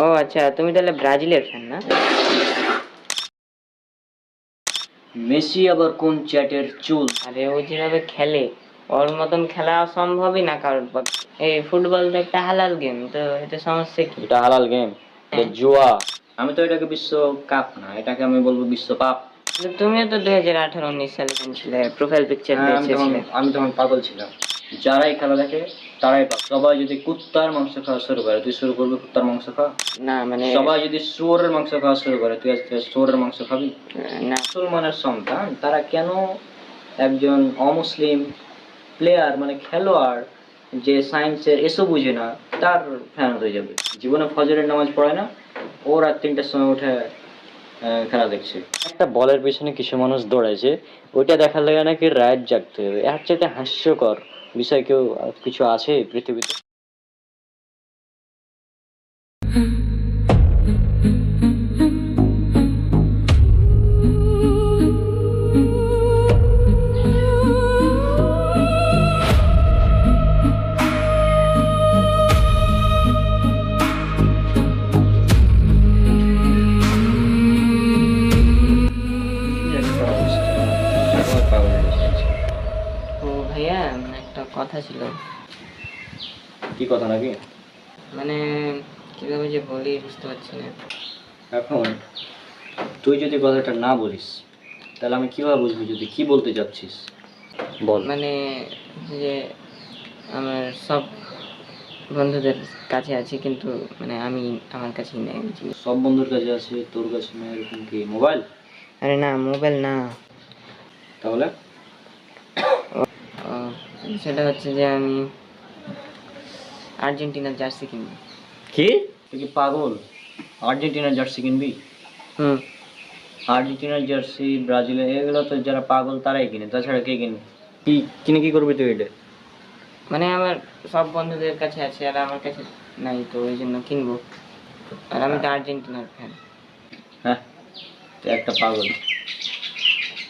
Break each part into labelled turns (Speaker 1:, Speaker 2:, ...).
Speaker 1: ও আচ্ছা, তুমি তাহলে ব্রাজিলের ফ্যান না?
Speaker 2: মেসি আবার কোন চ্যাটের চুল?
Speaker 1: আরে ও যেভাবে খেলে ওর মতন খেলা সম্ভবই না কারোর পক্ষে। এই ফুটবল তো একটা হালাল গেম, তো এটা সমস্যা কি?
Speaker 2: এটা হালাল গেম, এটা
Speaker 1: হ্যাঁ।
Speaker 2: জুয়া। আমি তো এটাকে বিশ্বকাপ না, এটাকে আমি বলবো বিশ্বপাপ।
Speaker 1: তুমিও তো 2018-19 সালে খেলছিলে, প্রোফাইল পিকচার দিয়েছিলে।
Speaker 2: আমি তখন পাগল ছিলাম। যারা এই খেলা দেখে তারাই পাগল। সবাই যদি কুত্তার মাংস খাওয়া শুরু করে, তুই শুরু করবি কুত্তার মাংস খাওয়া?
Speaker 1: না মানে
Speaker 2: সবাই যদি শুয়োরের মাংস খাওয়া শুরু করে, তুই আজকে শুয়োরের মাংস খাবি?
Speaker 1: না,
Speaker 2: মুসলমানের সন্তান তারা কেন একজন অমুসলিম প্লেয়ার মানে খেলোয়াড় যে সায়েন্সের এসব বুঝে না তার ফ্যান হয়ে যাবে? জীবনে ফজরের নামাজ পড়ে না, ও রাত 3টার সময় উঠে খেলা দেখছে। একটা বলের পিছনে কিছু মানুষ দৌড়াইছে, ওইটা দেখার লাগে নাকি রাত জাগতে হবে। এর চাইতে হাস্যকর বিষয় কেউ কিছু আছে পৃথিবীতে?
Speaker 1: ও ভাইয়া, একটা কথা ছিল।
Speaker 2: কি কথা নাকি?
Speaker 1: মানে কিভাবে যে বলি বুঝতে পারছি না।
Speaker 2: এখন তুই যদি কথাটা না বলিস তাহলে আমি কিভাবে বুঝবো যদি কি বলতে যাচ্ছিস? বল।
Speaker 1: মানে যে আমার সব বন্ধুদের কাছে আছে, কিন্তু মানে আমি আমার কাছেই নেই।
Speaker 2: সব বন্ধুর কাছে আছে, তোর কাছে না, এরকম কি মোবাইল?
Speaker 1: আরে না, মোবাইল না।
Speaker 2: তাহলে
Speaker 1: ও, সেটা হচ্ছে যে আমি আর্জেন্টিনার জার্সি কিনবো।
Speaker 2: কি? তুই কি পাগল? আর্জেন্টিনার জার্সি কিনবি?
Speaker 1: হুম।
Speaker 2: আর্জেন্টিনার জার্সি, ব্রাজিলের, এগুলো তো যারা পাগল তারাই কিনে, তাছাড়া কে কিনে? কি কিনে কি করবি তুই এটা?
Speaker 1: মানে আমার সব বন্ধুদের কাছে আছে আর আমার কাছে নাই, তো ওই জন্য কিনবো। আর আমি তো আর্জেন্টিনার ফ্যান।
Speaker 2: হ্যাঁ, তুই একটা পাগল।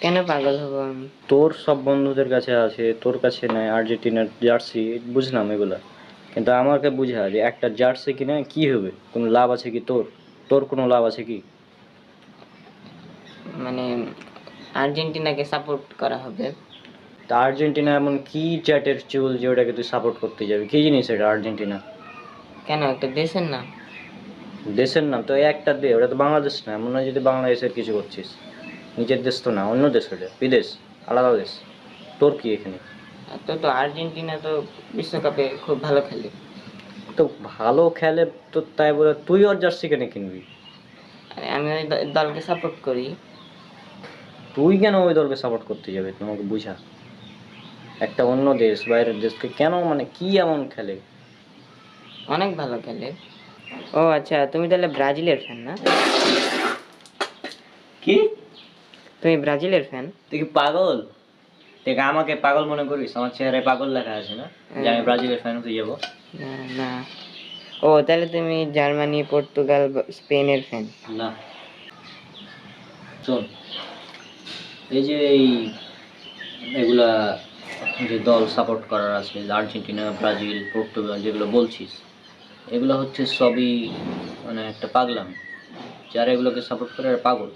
Speaker 1: কেন পাগল হবো আমি?
Speaker 2: তোর সব বন্ধুদের কাছে আছে, তোর কাছে নাই আর্জেন্টিনার জার্সি, বুঝলাম এগুলা। কিন্তু আমাকে বুঝা যে একটা জার্সি কিনে কি হবে, কোনো লাভ আছে কি তোর? তোর কোনো লাভ আছে কি?
Speaker 1: মানে আর্জেন্টিনাকে সাপোর্ট করা হবে।
Speaker 2: তা আর্জেন্টিনা এমন কি চ্যাটের চুল যে ওটাকে তুই সাপোর্ট করতে যাবি? কি জিনিস এটা আর্জেন্টিনা?
Speaker 1: কেন, একটা দেশের নাম।
Speaker 2: দেশের নাম তো একটা দে, ওটা তো বাংলাদেশ না। মনে হয় যদি বাংলাদেশের কিছু করছিস। নিজের দেশ তো না, অন্য দেশ, ওটা বিদেশ, আলাদা দেশ। তোর কি এখানে?
Speaker 1: আর তো আর্জেন্টিনা তো বিশ্বকাপে খুব ভালো খেলে।
Speaker 2: তো ভালো খেলে তো তাই বলে তুই ওর জার্সি কেন কিনবি?
Speaker 1: আর আমি ওই দলকে সাপোর্ট করি।
Speaker 2: তুই কেন ওই দলকে সাপোর্ট করতে যাবে তোমাকে বুঝা? একটা অন্য দেশ, বাইরের দেশকে কেন, মানে কি এমন খেলে?
Speaker 1: অনেক ভালো খেলে। ও আচ্ছা, তুমি তাহলে ব্রাজিলের ফ্যান না?
Speaker 2: কি?
Speaker 1: তুমি ব্রাজিলের ফ্যান?
Speaker 2: তুই কি পাগল? তুই আমাকে পাগল মনে করিস? আমার চেহারায় পাগল লেখা আছে না, যে আমি ব্রাজিলের ফ্যান হতে যাবো?
Speaker 1: না না। ও তাহলে তুমি জার্মানি, পর্তুগাল, স্পেনের ফ্যান?
Speaker 2: না। শোন, এই যে এগুলা যে দল সাপোর্ট করার আছে, আর্জেন্টিনা, ব্রাজিল, পর্তুগাল যেগুলো বলছিস, এগুলো হচ্ছে সবই মানে একটা পাগলামি। যারা এগুলোকে সাপোর্ট করে আর পাগল।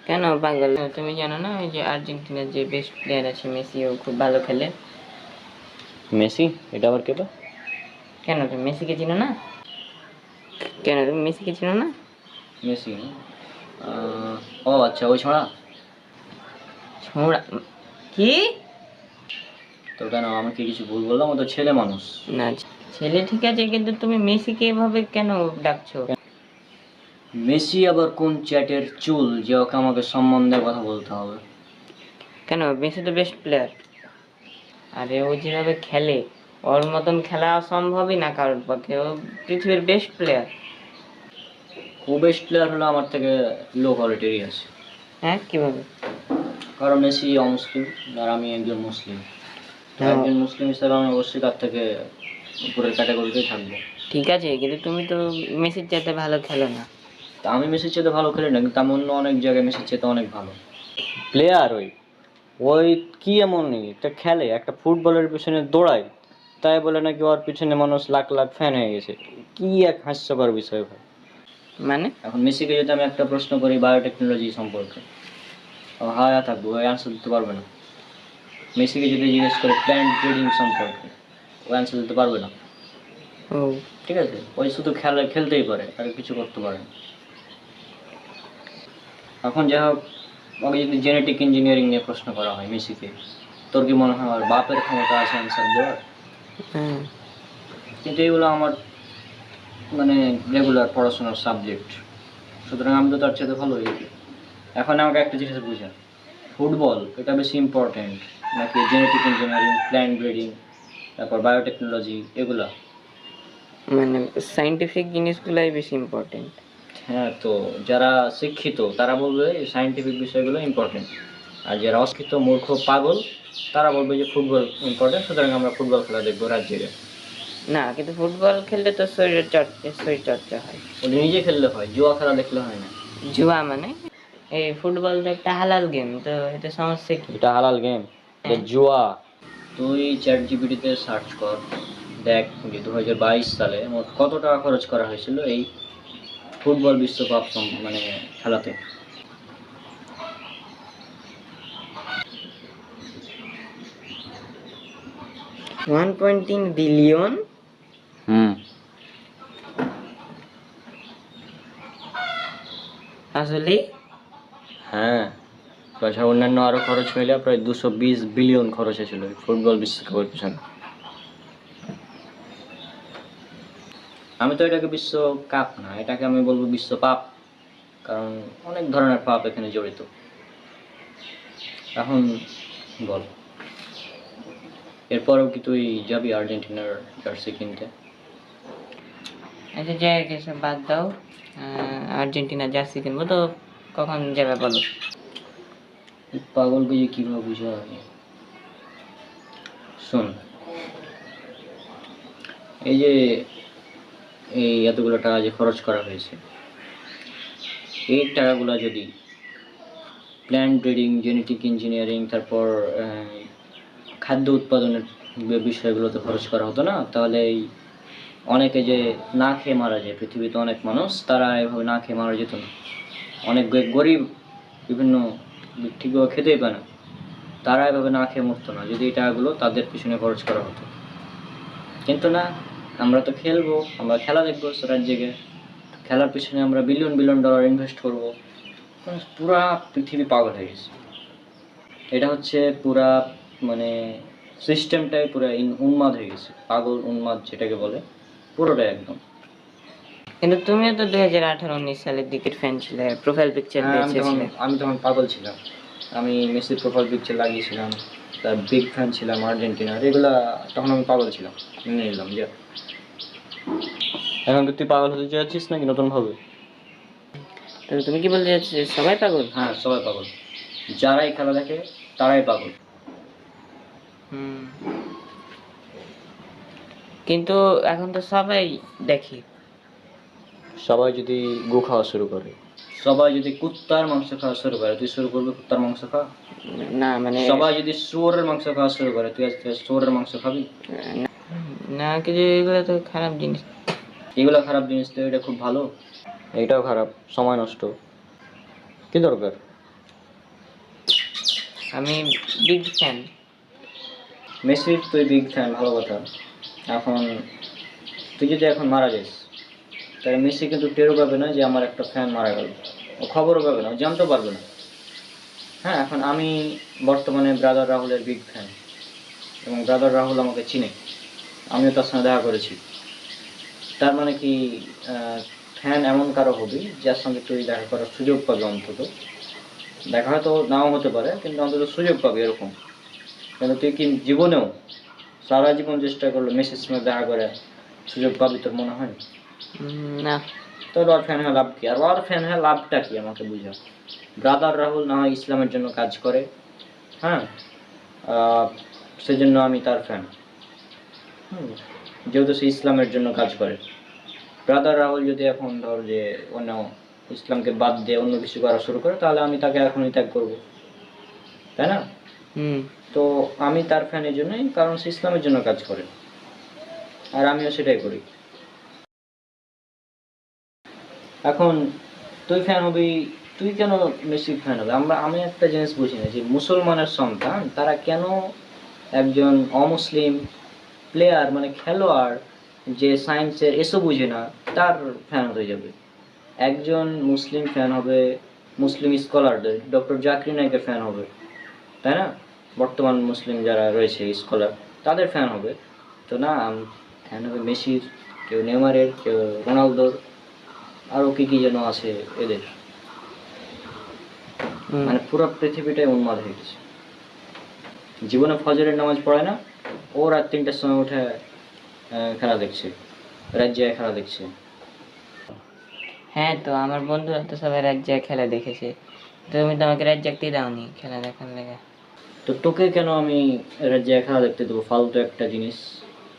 Speaker 1: কেন পাগল? তুমি জানো না ওই যে আর্জেন্টিনার যে বেস্ট প্লেয়ার আছে মেসি, ও খুব ভালো খেলে।
Speaker 2: মেসি? এটা আবার কে?
Speaker 1: কেন তুমি মেসিকে চিনো না? কেন তুমি মেসিকে চিনো না?
Speaker 2: মেসি? ও আচ্ছা, ওই ছড়া।
Speaker 1: ছোঁড়া? কি?
Speaker 2: তো কেন, আমি কি কিছু ভুল বললাম? ও তো ছেলে মানুষ।
Speaker 1: না, ছেলে ঠিক আছে, কিন্তু তুমি মেসিকে এভাবে কেন ডাকছো?
Speaker 2: মেসি আবার কোন চ্যাটের চুল যে ওকে আমাকে সম্বন্ধে কথা বলতে হবে?
Speaker 1: কেন, মেসি তো বেস্ট প্লেয়ার। আরে ও যেভাবে খেলে ওর মতন খেলা সম্ভবই না কারোর পক্ষে। ও পৃথিবীর বেস্ট প্লেয়ার।
Speaker 2: ও বেস্ট প্লেয়ার হলো আমার থেকে লো কোয়ালিটিরই আছে।
Speaker 1: হ্যাঁ, কিভাবে?
Speaker 2: কারণ মেসি অমুসলিম আর আমি একজন মুসলিম। তো
Speaker 1: হ্যাঁ,
Speaker 2: একজন মুসলিম হিসেবে আমি অবশ্যই তার থেকে উপরের ক্যাটাগরিতেই থাকবো।
Speaker 1: ঠিক আছে, কিন্তু তুমি তো মেসির চাইতে ভালো খেলো না।
Speaker 2: তা আমি মেসির চেয়ে ভালো খেলি না, কিন্তু আমি অন্য অনেক জায়গায় মেসির চেয়ে অনেক ভালো প্লেয়ার। ওই ওই কি এমন নেই, একটা খেলে, একটা ফুটবলের পিছনে দৌড়ায়, তাই বলে নাকি ওর পিছনে মানুষ লাখ লাখ ফ্যান হয়ে গেছে? কি এক হাস্যকর বিষয় ভাই।
Speaker 1: মানে
Speaker 2: এখন মেসিকে যদি আমি একটা প্রশ্ন করি বায়োটেকনোলজি সম্পর্কে, ও হায়া থাকবো, ওই অ্যান্সার দিতে পারবে না। মেসিকে যদি জিজ্ঞেস করে প্ল্যান্ট ব্রিডিং সম্পর্কে, ও অ্যান্সার দিতে পারবে না।
Speaker 1: ও
Speaker 2: ঠিক আছে, ওই শুধু খেলতেই পারে, আর কিছু করতে পারে না। এখন যাই হোক, ওকে যদি জেনেটিক ইঞ্জিনিয়ারিং নিয়ে প্রশ্ন করা হয় মেসিকে, তোর কি মনে হয় আমার বাপের ক্ষমতা আছে অ্যান্সার দেওয়ার?
Speaker 1: হ্যাঁ
Speaker 2: কিন্তু এগুলো আমার মানে রেগুলার পড়াশোনার সাবজেক্ট, সুতরাং আমি তো তার চেয়ে ভালো হয়ে গেছি। এখন আমাকে একটা জিনিস বুঝা, ফুটবল এটা বেশি ইম্পর্টেন্ট নাকি জেনেটিক ইঞ্জিনিয়ারিং, প্ল্যান্ট ব্রিডিং, তারপর বায়োটেকনোলজি এগুলা?
Speaker 1: মানে সাইন্টিফিক জিনিসগুলাই বেশি ইম্পর্টেন্ট।
Speaker 2: হ্যাঁ, তো যারা শিক্ষিত তারা বলবে সায়েন্টিফিক বিষয়গুলো ইম্পর্টেন্ট, আর যারা অশিক্ষিত মূর্খ পাগল তারা বলবে যে ফুটবল ইম্পর্টেন্ট, সুতরাং আমরা ফুটবল খেলা দেখবো রাত জেগে।
Speaker 1: না, কিন্তু ফুটবল খেললে তো শরীর চর্চা হয়।
Speaker 2: ওটা নিজে খেললে হয়, জুয়া খেলা দেখলে হয় না।
Speaker 1: জুয়া মানে এই ফুটবল তো একটা হালাল গেম, তো এতে সমস্যা কি?
Speaker 2: এটা হালাল গেম,
Speaker 1: হ্যাঁ।
Speaker 2: জুয়া। তুই চ্যাট জিপিটিতে সার্চ কর, দেখ যে 2022 সালে মোট কত টাকা খরচ করা হয়েছিল এই ফুটবল বিশ্বকাপ মানে খেলাতে।
Speaker 1: 1.3 বিলিয়ন। আসলে
Speaker 2: হ্যাঁ, তাছাড়া অন্যান্য আরো খরচ হইলে প্রায় 220 বিলিয়ন খরচ হয়েছিল এই ফুটবল বিশ্বকাপের পিছনে। আমি তো এটাকে বিশ্বকাপ না, এটাকে আমি বলবো বিশ্বপাপ, কারণ অনেক ধরনের পাপ এখানে জড়িত। এখন বল, এরপরেও কি তুই যাবি আর্জেন্টিনার জার্সি কিনতে?
Speaker 1: আচ্ছা যাই হোক, এসব বাদ দাও। আর্জেন্টিনা জার্সি কিনবো তো, কখন যাবে বলো?
Speaker 2: এই পাগলকে যে কিভাবে বুঝাই, শোন, এই যে এই এতগুলো টাকা যে খরচ করা হয়েছে, এই টাকাগুলো যদি প্ল্যান্ট ব্রিডিং, জেনেটিক ইঞ্জিনিয়ারিং, তারপর খাদ্য উৎপাদনের বিষয়গুলোতে খরচ করা হতো না, তাহলে এই অনেকে যে না খেয়ে মারা যায় পৃথিবীতে, অনেক মানুষ তারা এভাবে না খেয়ে মারা যেত না। অনেক গরিব বিভিন্ন ঠিকভাবে খেতেই পায় না, তারা এভাবে না খেয়ে মরতো না যদি এই টাকাগুলো তাদের পিছনে খরচ করা হতো। কিন্তু না, আমরা তো খেলবো, আমরা খেলা দেখবো রাত জেগে, খেলার পিছনে আমরা বিলিয়ন বিলিয়ন ডলার ইনভেস্ট করবো। পুরা পৃথিবী পাগল হয়ে গেছে। এটা হচ্ছে পুরা মানে সিস্টেমটাই পুরা উন্মাদ হয়ে গেছে, পাগল উন্মাদ যেটাকে বলে, পুরোটাই একদম।
Speaker 1: কিন্তু তুমিও তো 2018-19 সালের দিকের ফ্যান ছিলে, প্রোফাইল পিকচার
Speaker 2: হ্যাঁ,
Speaker 1: দিয়েছিলে।
Speaker 2: আমি তখন পাগল ছিলাম, আমি মেসির প্রোফাইল পিকচার লাগিয়েছিলাম, তার বিগ ফ্যান ছিলাম আর্জেন্টিনার, এগুলা তখন আমি পাগল ছিলাম, মেনে নিলাম যে। এখন তুই পাগল হতে চাচ্ছিস নাকি নতুন ভাবে?
Speaker 1: তো তুমি কি বলতে চাচ্ছ সবাই পাগল?
Speaker 2: হ্যাঁ, সবাই পাগল, যারাই খেলা দেখে তারাই পাগল।
Speaker 1: হুম, কিন্তু এখন তো সবাই দেখে।
Speaker 2: সবাই যদি গু খাওয়া শুরু করে, সবাই যদি কুত্তার মাংস খাওয়া শুরু করে, তুই শুরু করবি কুত্তার মাংস খাওয়া?
Speaker 1: না মানে
Speaker 2: সবাই যদি শুয়োরের মাংস খাওয়া শুরু করে, তুই আজকে শুয়োরের মাংস খাবি?
Speaker 1: না, না, কিছু এগুলো তো খারাপ জিনিস।
Speaker 2: এগুলো খারাপ জিনিস তো, এটা খুব ভালো, এইটাও খারাপ, সময় নষ্ট, কি দরকার?
Speaker 1: আমি বিগ ফ্যান।
Speaker 2: মেসির তুই বিগ ফ্যান, ভালো কথা। এখন তুই যদি এখন মারা যাস, তাহলে মেসি কিন্তু টেরও পাবে না যে আমার একটা ফ্যান মারা গেল, ও খবরও পাবে না, ও জানতে পারবে না। হ্যাঁ, এখন আমি বর্তমানে ব্রাদার রাহুলের বিগ ফ্যান, এবং ব্রাদার রাহুল আমাকে চিনে, আমিও তার সঙ্গে দেখা করেছি। তার মানে কি ফ্যান এমন কারো হবি যার সঙ্গে তুই দেখা করার সুযোগ পাবি, অন্তত দেখা হয়তো নাও হতে পারে, কিন্তু অন্তত সুযোগ পাবি এরকম। কিন্তু তুই কি জীবনেও সারা জীবন চেষ্টা করলে মেসির সঙ্গে দেখা করে সুযোগ পাবি, তোর মনে হয়?
Speaker 1: না,
Speaker 2: তোর ওর ফ্যান হয়ে লাভ কি? আর ওর ফ্যান হয়ে লাভটা কি আমাকে বুঝা। ব্রাদার রাহুল না হয় ইসলামের জন্য কাজ করে, হ্যাঁ, সেজন্য আমি তার ফ্যান, যেহেতু সে ইসলামের জন্য কাজ করে। ব্রাদার রাহুল যদি এখন ধর যে অন্য ইসলামকে বাদ দিয়ে অন্য কিছু করা শুরু করে, তাহলে আমি তাকে এখনই ত্যাগ করবো, তাই না? তো আমি তার ফ্যান এই জন্যই, কারণ সে ইসলামের জন্য কাজ করে, আর আমিও সেটাই করি। এখন তুই ফ্যান হবি, তুই কেন মেসির ফ্যান হবে? আমি একটা জিনিস বুঝি না যে মুসলমানের সন্তান তারা কেন একজন অমুসলিম প্লেয়ার মানে খেলোয়াড় যে সায়েন্সের এসব বুঝে না তার ফ্যান হয়ে যাবে। একজন মুসলিম ফ্যান হবে মুসলিম স্কলারদের, ডক্টর জাকির নায়েকের ফ্যান হবে, তাই না? বর্তমান মুসলিম যারা রয়েছে স্কলার তাদের ফ্যান হবে। তো না, ফ্যান হবে মেসির, কেউ নেইমারের, কেউ রোনালদোর, আরও কি কি যেন আছে এদের। মানে পুরো পৃথিবীটাই উন্মাদ হয়ে গেছে। জীবনে ফজরের নামাজ পড়ে না, ও রাত 3টার সময় উঠে খেলা দেখছে, রাজ্যে খেলা দেখছে।
Speaker 1: হ্যাঁ, তো আমার বন্ধুরা তো সবাই রাজ্জাক খেলা দেখেছে, তুমি তো আমাকে রাজ্জাকতেই দাওনি খেলা দেখার লেগে।
Speaker 2: তো তোকে কেন আমি রাজ্যে খেলা দেখতে দেবো? ফালতু একটা জিনিস।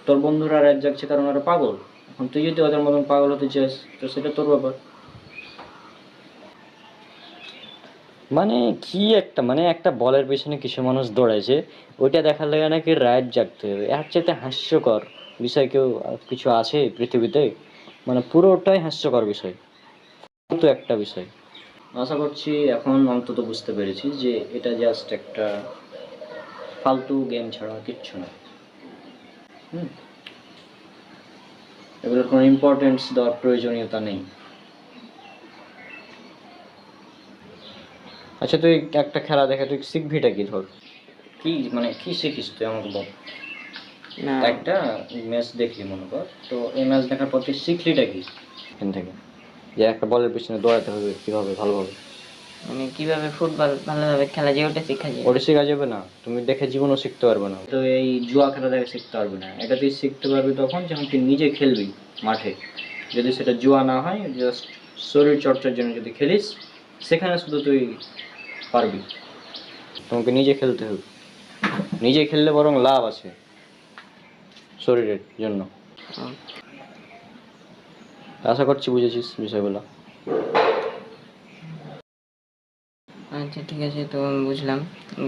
Speaker 2: তোর বন্ধুরা রাত জাগছে কারণ ওরা পাগল। এখন তুই যদি ওদের মতন পাগল হতে চাস তো সেটা তোর ব্যাপার।
Speaker 3: মানে কি একটা, মানে একটা বলের পেছনে কিছু মানুষ দৌড়াইছে, ওইটা দেখার লাগে নাকি রাত জাগতে হবে। এর চাইতে হাস্যকর বিষয় কেউ কিছু আছে পৃথিবীতে? মানে পুরোটাই হাস্যকর বিষয়, তো একটা বিষয়।
Speaker 2: আশা করছি এখন অন্তত বুঝতে পেরেছি যে এটা জাস্ট একটা ফালতু গেম ছাড়া কিচ্ছু না। এগুলোর কোনো ইম্পর্টেন্স দেওয়ার প্রয়োজনীয়তা নেই।
Speaker 3: আচ্ছা, তুই একটা খেলা দেখে তুই শিখবিটা কি? ধর,
Speaker 2: কি মানে কি শিখিস তুই আমাকে বল।
Speaker 1: না,
Speaker 2: একটা ম্যাচ দেখলি মনে কর, তো এই ম্যাচ দেখার পর তুই শিখলিটা কি?
Speaker 3: এখান থেকে যে একটা বলের পিছনে দৌড়াতে হবে কিভাবে ভালোভাবে,
Speaker 1: মানে কিভাবে ফুটবল ভালোভাবে খেলা যায় ওটা শেখা যায়।
Speaker 3: ওটা শেখা যাবে না, তুমি দেখে জীবনও শিখতে পারবে না।
Speaker 2: তো এই জুয়া খেলা দেখে শিখতে পারবি না, এটা তুই শিখতে পারবি তখন যখন তুই নিজে খেলবি মাঠে। যদি সেটা জুয়া না হয়, জাস্ট শরীর চর্চার জন্য যদি খেলিস, সেখানে শুধু তুই পারবি।
Speaker 3: তোমাকে নিজে খেলতে হবে, নিজে খেললে বরং লাভ আছে শরীরের জন্য।
Speaker 1: হুম।
Speaker 3: আশা করছি বুঝেছিস বিষয়গুলো।
Speaker 1: আচ্ছা ঠিক আছে, তো আমি বুঝলাম,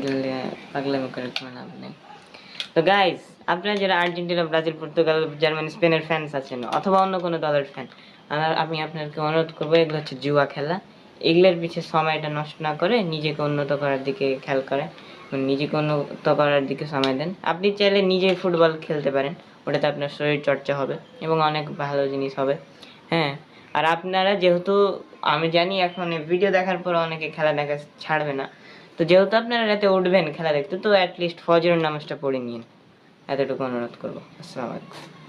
Speaker 1: গেলে পাগলামি করে কোনো লাভ নেই। তো গাইস, আপনারা যারা আর্জেন্টিনা, ব্রাজিল, পর্তুগাল, জার্মানি, স্পেনের ফ্যান্স আছেন অথবা অন্য কোনো দলের ফ্যান, আমি আপনাকে অনুরোধ করবো, এগুলো হচ্ছে জুয়া খেলা। এগুলোর পিছিয়ে সময়টা নষ্ট না করে নিজেকে উন্নত করার দিকে খেয়াল করে, নিজেকে উন্নত করার দিকে সময় দেন। আপনি চাইলে নিজেই ফুটবল খেলতে পারেন, ওটাতে আপনার শরীর চর্চা হবে এবং অনেক ভালো জিনিস হবে। হ্যাঁ, আর আপনারা যেহেতু, আমি জানি এখন ভিডিও দেখার পর অনেকে খেলা দেখা ছাড়বে না, তো যেহেতু আপনারা রাতে উঠবেন খেলা দেখতে, তো অ্যাটলিস্ট ফজরের নামাজটা পড়ে নিন, এতটুকু অনুরোধ করবো। আসসালামু আলাইকুম।